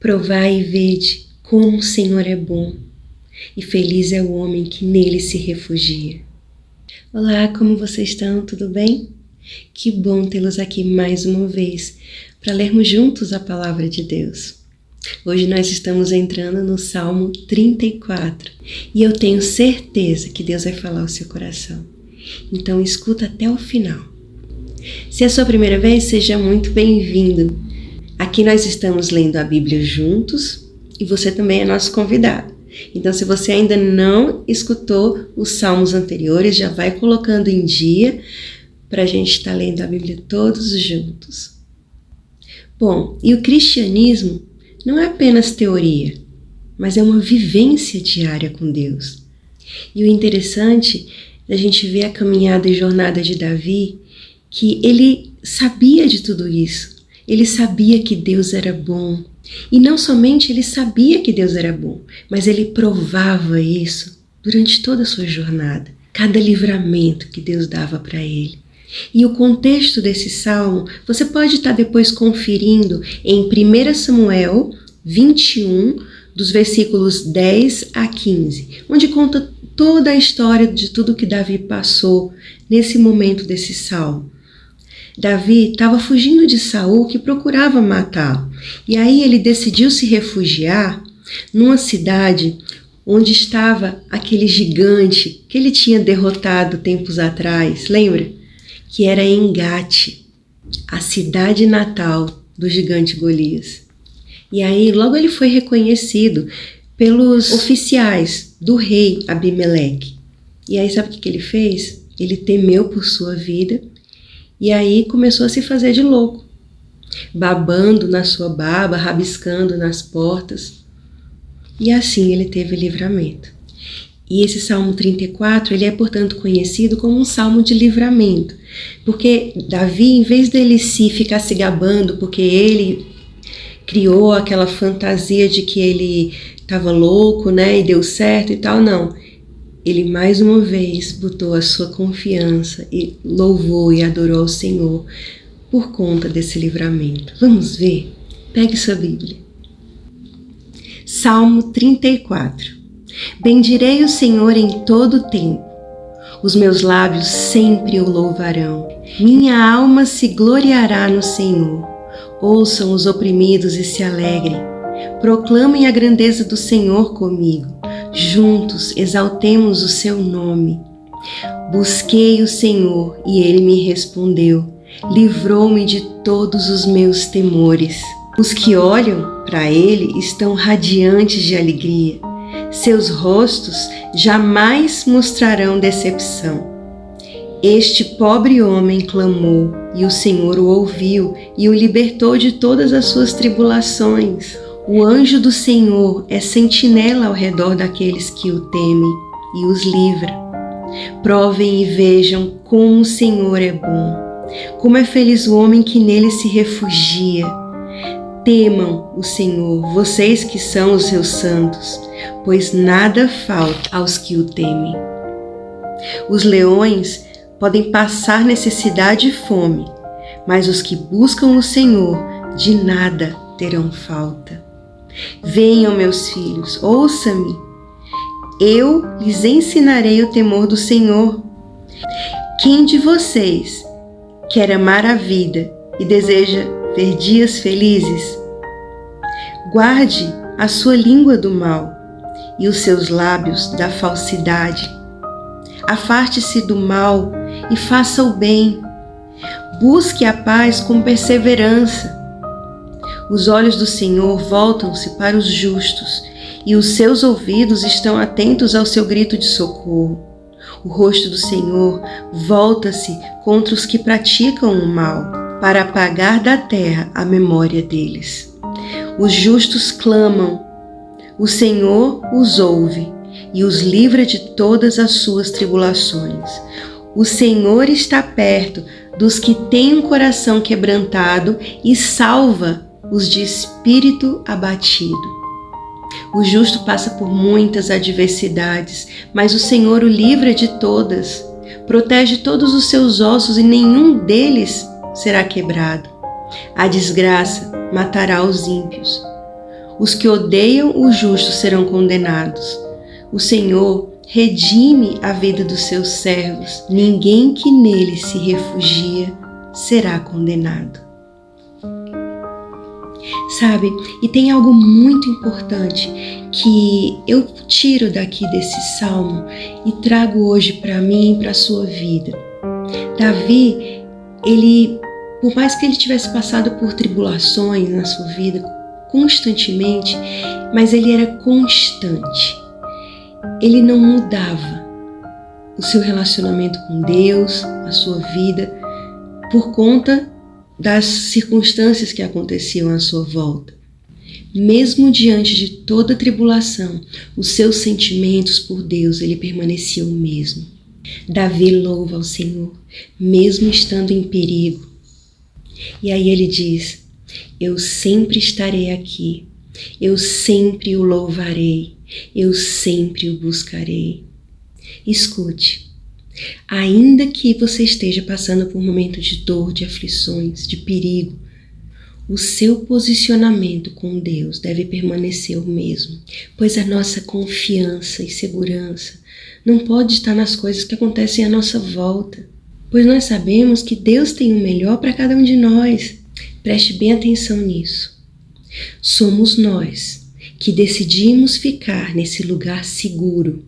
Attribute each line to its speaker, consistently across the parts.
Speaker 1: Provai e vede como o Senhor é bom, e feliz é o homem que nele se refugia. Olá, como vocês estão? Tudo bem? Que bom tê-los aqui mais uma vez para lermos juntos a palavra de Deus. Hoje nós estamos entrando no Salmo 34 e eu tenho certeza que Deus vai falar ao seu coração. Então escuta até o final. Se é a sua primeira vez, seja muito bem-vindo. Aqui nós estamos lendo a Bíblia juntos e você também é nosso convidado. Então, se você ainda não escutou os salmos anteriores, já vai colocando em dia para a gente estar lendo a Bíblia todos juntos. Bom, e o cristianismo não é apenas teoria, mas é uma vivência diária com Deus. E o interessante é a gente ver a caminhada e jornada de Davi, que ele sabia de tudo isso. Ele sabia que Deus era bom. E não somente ele sabia que Deus era bom, mas ele provava isso durante toda a sua jornada. Cada livramento que Deus dava para ele. E o contexto desse salmo, você pode estar depois conferindo em 1 Samuel 21, dos versículos 10 a 15, onde conta toda a história de tudo que Davi passou nesse momento desse salmo. Davi estava fugindo de Saul, que procurava matá-lo. E aí ele decidiu se refugiar numa cidade onde estava aquele gigante que ele tinha derrotado tempos atrás, lembra? Que era Engate, a cidade natal do gigante Golias. E aí logo ele foi reconhecido pelos oficiais do rei Abimeleque. E aí sabe o que ele fez? Ele temeu por sua vida. E aí começou a se fazer de louco, babando na sua baba, rabiscando nas portas. E assim ele teve livramento. E esse Salmo 34, ele é, portanto, conhecido como um salmo de livramento. Porque Davi, em vez dele ficar se gabando, porque ele criou aquela fantasia de que ele estava louco, né, e deu certo e tal, não. Ele mais uma vez botou a sua confiança e louvou e adorou ao Senhor por conta desse livramento. Vamos ver? Pegue sua Bíblia. Salmo 34. Bendirei o Senhor em todo o tempo. Os meus lábios sempre o louvarão. Minha alma se gloriará no Senhor. Ouçam os oprimidos e se alegrem. Proclamem a grandeza do Senhor comigo. Juntos exaltemos o seu nome. Busquei o Senhor e ele me respondeu. Livrou-me de todos os meus temores. Os que olham para ele estão radiantes de alegria. Seus rostos jamais mostrarão decepção. Este pobre homem clamou e o Senhor o ouviu e o libertou de todas as suas tribulações. O anjo do Senhor é sentinela ao redor daqueles que o temem e os livra. Provem e vejam como o Senhor é bom, como é feliz o homem que nele se refugia. Temam o Senhor, vocês que são os seus santos, pois nada falta aos que o temem. Os leões podem passar necessidade e fome, mas os que buscam o Senhor de nada terão falta. Venham, meus filhos, ouça-me. Eu lhes ensinarei o temor do Senhor. Quem de vocês quer amar a vida e deseja ver dias felizes? Guarde a sua língua do mal e os seus lábios da falsidade. Afaste-se do mal e faça o bem. Busque a paz com perseverança. Os olhos do Senhor voltam-se para os justos e os seus ouvidos estão atentos ao seu grito de socorro. O rosto do Senhor volta-se contra os que praticam o mal, para apagar da terra a memória deles. Os justos clamam, o Senhor os ouve e os livra de todas as suas tribulações. O Senhor está perto dos que têm um coração quebrantado e salva os de espírito abatido. O justo passa por muitas adversidades, mas o Senhor o livra de todas. Protege todos os seus ossos e nenhum deles será quebrado. A desgraça matará os ímpios. Os que odeiam o justo serão condenados. O Senhor redime a vida dos seus servos. Ninguém que nele se refugia será condenado. Sabe, e tem algo muito importante que eu tiro daqui desse salmo e trago hoje para mim e para a sua vida. Davi, por mais que ele tivesse passado por tribulações na sua vida constantemente, mas ele era constante. Ele não mudava o seu relacionamento com Deus, a sua vida, por conta das circunstâncias que aconteciam à sua volta. Mesmo diante de toda tribulação, os seus sentimentos por Deus, ele permanecia o mesmo. Davi louva ao Senhor, mesmo estando em perigo. E aí ele diz: eu sempre estarei aqui, eu sempre o louvarei, eu sempre o buscarei. Escute, ainda que você esteja passando por um momento de dor, de aflições, de perigo, o seu posicionamento com Deus deve permanecer o mesmo, pois a nossa confiança e segurança não pode estar nas coisas que acontecem à nossa volta, pois nós sabemos que Deus tem o melhor para cada um de nós. Preste bem atenção nisso. Somos nós que decidimos ficar nesse lugar seguro,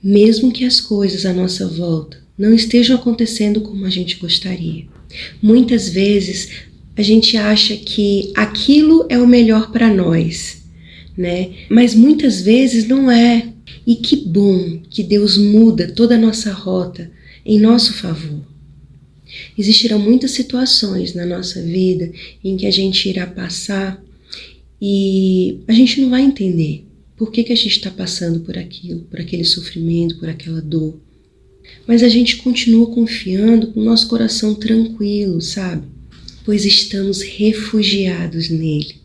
Speaker 1: mesmo que as coisas à nossa volta não estejam acontecendo como a gente gostaria. Muitas vezes a gente acha que aquilo é o melhor para nós, né? Mas muitas vezes não é. E que bom que Deus muda toda a nossa rota em nosso favor. Existirão muitas situações na nossa vida em que a gente irá passar e a gente não vai entender por que a gente está passando por aquilo, por aquele sofrimento, por aquela dor. Mas a gente continua confiando com o nosso coração tranquilo, sabe? Pois estamos refugiados nele.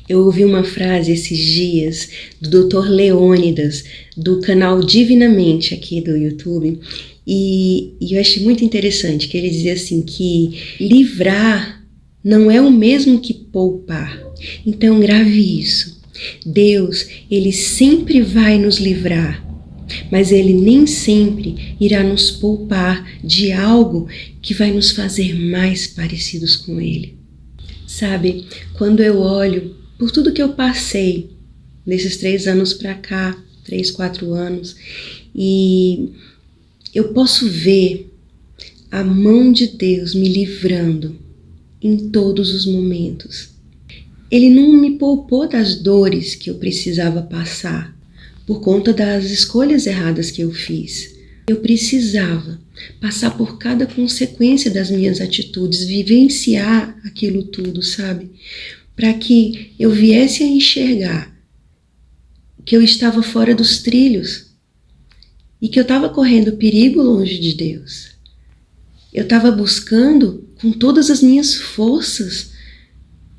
Speaker 1: Eu ouvi uma frase esses dias do Dr. Leônidas, do canal Divinamente aqui do YouTube, e eu achei muito interessante, que ele dizia assim que livrar não é o mesmo que poupar. Então grave isso. Deus, ele sempre vai nos livrar, mas ele nem sempre irá nos poupar de algo que vai nos fazer mais parecidos com ele. Sabe, quando eu olho por tudo que eu passei nesses 3 anos para cá, 3, 4 anos, e eu posso ver a mão de Deus me livrando em todos os momentos. Ele não me poupou das dores que eu precisava passar por conta das escolhas erradas que eu fiz. Eu precisava passar por cada consequência das minhas atitudes, vivenciar aquilo tudo, sabe? Para que eu viesse a enxergar que eu estava fora dos trilhos e que eu estava correndo perigo longe de Deus. Eu estava buscando com todas as minhas forças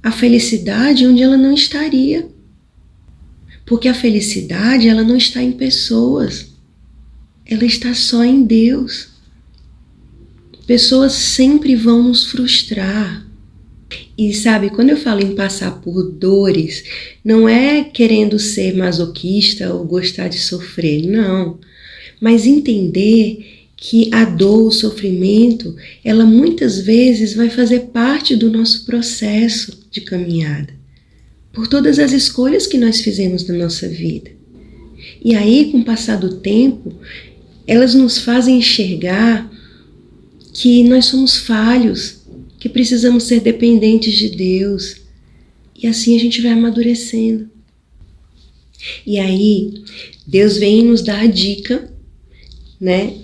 Speaker 1: a felicidade onde ela não estaria. Porque a felicidade, ela não está em pessoas. Ela está só em Deus. Pessoas sempre vão nos frustrar. E sabe, quando eu falo em passar por dores, não é querendo ser masoquista ou gostar de sofrer, não. Mas entender que a dor, o sofrimento, ela muitas vezes vai fazer parte do nosso processo de caminhada, por todas as escolhas que nós fizemos na nossa vida. E aí, com o passar do tempo, elas nos fazem enxergar que nós somos falhos, que precisamos ser dependentes de Deus. E assim a gente vai amadurecendo. E aí, Deus vem nos dar a dica, né?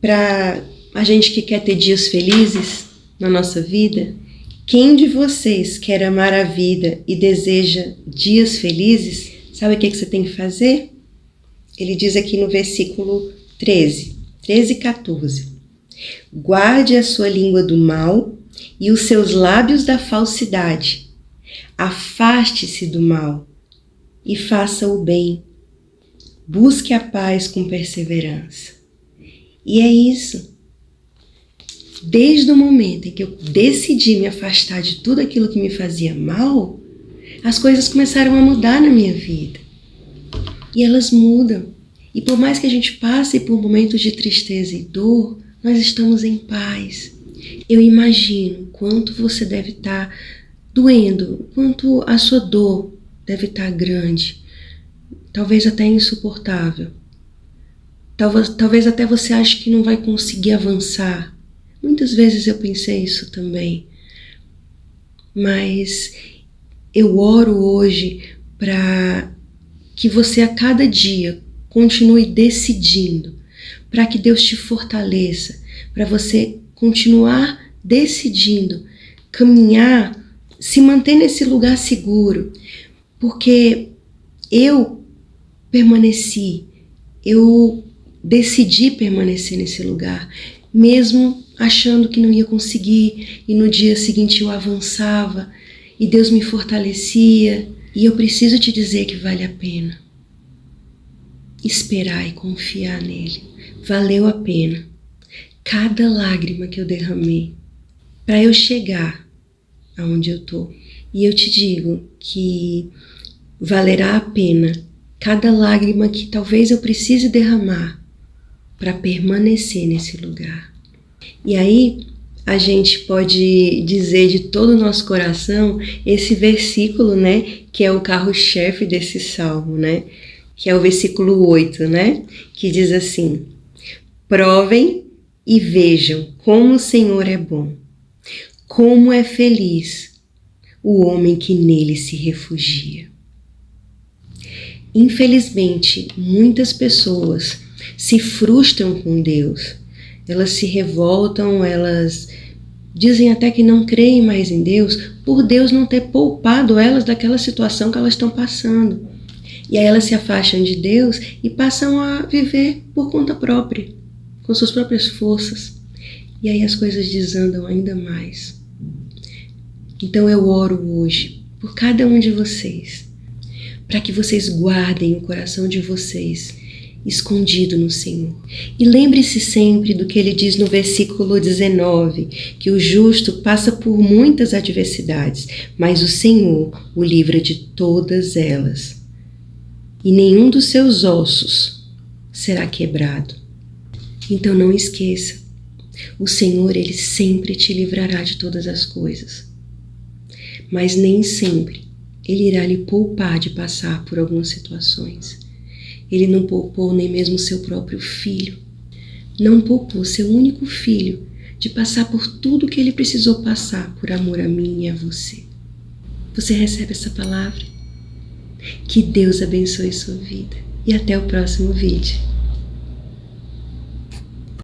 Speaker 1: Para a gente que quer ter dias felizes na nossa vida. Quem de vocês quer amar a vida e deseja dias felizes, sabe o que você tem que fazer? Ele diz aqui no versículo 13 e 14. Guarde a sua língua do mal e os seus lábios da falsidade. Afaste-se do mal e faça o bem. Busque a paz com perseverança. E é isso. Desde o momento em que eu decidi me afastar de tudo aquilo que me fazia mal, as coisas começaram a mudar na minha vida. E elas mudam. E por mais que a gente passe por momentos de tristeza e dor, nós estamos em paz. Eu imagino quanto você deve estar doendo, quanto a sua dor deve estar grande, talvez até insuportável. Talvez até você ache que não vai conseguir avançar. Muitas vezes eu pensei isso também. Mas eu oro hoje para que você a cada dia continue decidindo, para que Deus te fortaleça, para você continuar decidindo, caminhar, se manter nesse lugar seguro, porque eu permaneci, eu decidi permanecer nesse lugar, mesmo achando que não ia conseguir, e no dia seguinte eu avançava, e Deus me fortalecia, e eu preciso te dizer que vale a pena esperar e confiar nele. Valeu a pena cada lágrima que eu derramei para eu chegar aonde eu tô. E eu te digo que valerá a pena cada lágrima que talvez eu precise derramar para permanecer nesse lugar. E aí a gente pode dizer de todo o nosso coração esse versículo, né, que é o carro-chefe desse salmo, né, que é o versículo 8, né, que diz assim: provem e vejam como o Senhor é bom, como é feliz o homem que nele se refugia. Infelizmente, muitas pessoas se frustram com Deus, elas se revoltam, elas dizem até que não creem mais em Deus, por Deus não ter poupado elas daquela situação que elas estão passando. E aí elas se afastam de Deus e passam a viver por conta própria, com suas próprias forças. E aí as coisas desandam ainda mais. Então eu oro hoje por cada um de vocês, para que vocês guardem o coração de vocês escondido no Senhor. E lembre-se sempre do que ele diz no versículo 19, que o justo passa por muitas adversidades, mas o Senhor o livra de todas elas. E nenhum dos seus ossos será quebrado. Então não esqueça, o Senhor, ele sempre te livrará de todas as coisas. Mas nem sempre ele irá lhe poupar de passar por algumas situações. Ele não poupou nem mesmo seu próprio filho. Não poupou seu único filho de passar por tudo que ele precisou passar por amor a mim e a você. Você recebe essa palavra? Que Deus abençoe sua vida. E até o próximo vídeo.